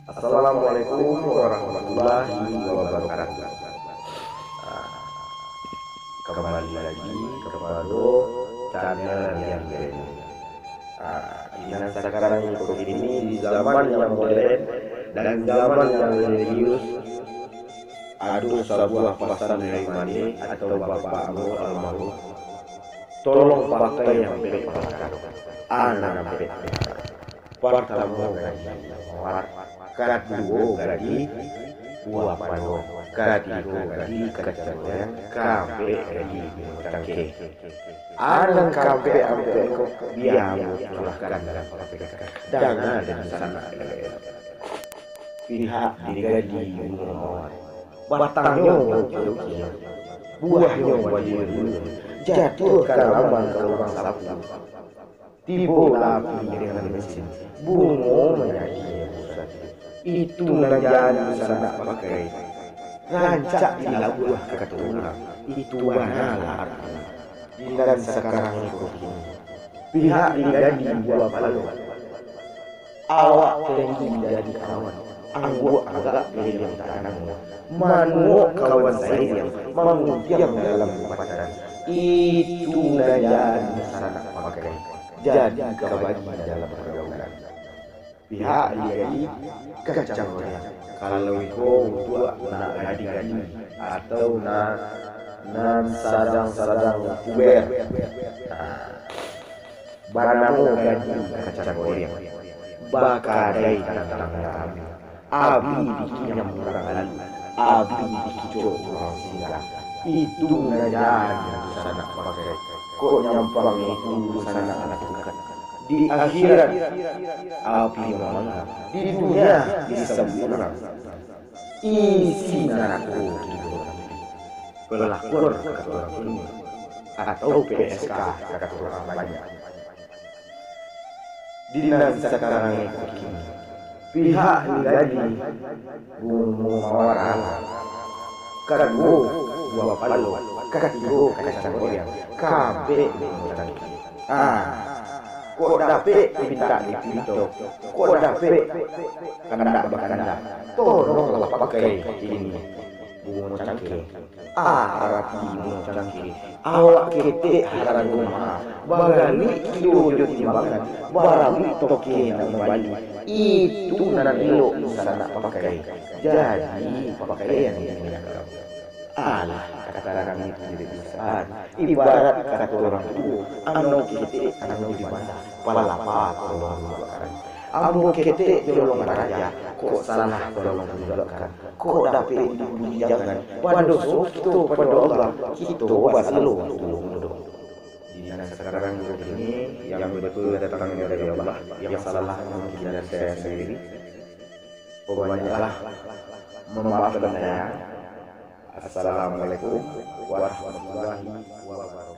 Assalamualaikum warahmatullahi wabarakatuh. Ah, Kembali lagi kepada channel yang ini. Dengan sekarang ini di zaman yang modern dan zaman yang religius, ada sebuah pesan dari Mani atau Bapak Amu almarhum. Tolong pakai yang baik-baik. Anak baik-baik. Pertama gaji mawar, kedua gaji buah pano, ketiga gaji kacang goreng, kafe gaji tangke. Anak kafe ampe kok biar mengurangkan dalam PPK. Jangan ada di sana. Pihak digaji mawar, batangnya wajib, buahnya wajib dulu. Jatuh ke lambang ke lubang sapu. Tipu api dengan mesin, bungo menjadi pusat. Itu menjadi sana pakai. Rancak di buah keturunan, itu wanalah. Dan sekarang ini, pihak digaji buah palu. Awak tinggi menjadi kawan, angguk agak pilih tanganmu. Manu kawan saya yang mengudiam dalam pacaran. Itu menjadi sana pakai. Jadi kebajikan dalam pergaulan. Pihak digaji kacang goreng. Kalau itu buat nak gaji atau nan sadang puber. Banamu gaji kacang goreng. Bakadai tangan abi bikin yang murah lalu. Abi dikicau orang singgah. Itu menjadi sana pakai. Kok nyampang itu sana anak bukan. Di akhirat api mangga, di dunia disebut orang. Isi neraka pelakor kata orang ini atau PSK kata orang banyak. Di sekarang ini pihak digaji bunga mawaran, kedua buah palu, ketiga kacang goreng, kabe tangki. Kok dapet minta dipinto, kok dapet kanda bakanda. Tolonglah pakai ini bunga cangkir. Rapi bunga cangkir. Awak ketek harang rumah, bagali wujud timbangan, barawi toke nang Bali. Itu nanilo sana pakai. Jadi pakaian yang alah kata orang itu tidak bisa. Ibarat kata orang tua, anu kete anu di mana palapa tolong melakukan. Ambo kete jolong raja, kok salah tolong melakukan. Kok dapat dibujangan. Pandoso itu pada Allah, kita wasalu tolong dong. Di sekarang ini yang betul datang dari Allah, yang salah mungkin dari saya sendiri. Pokoknya memaafkan saya. Assalamualaikum warahmatullahi wabarakatuh.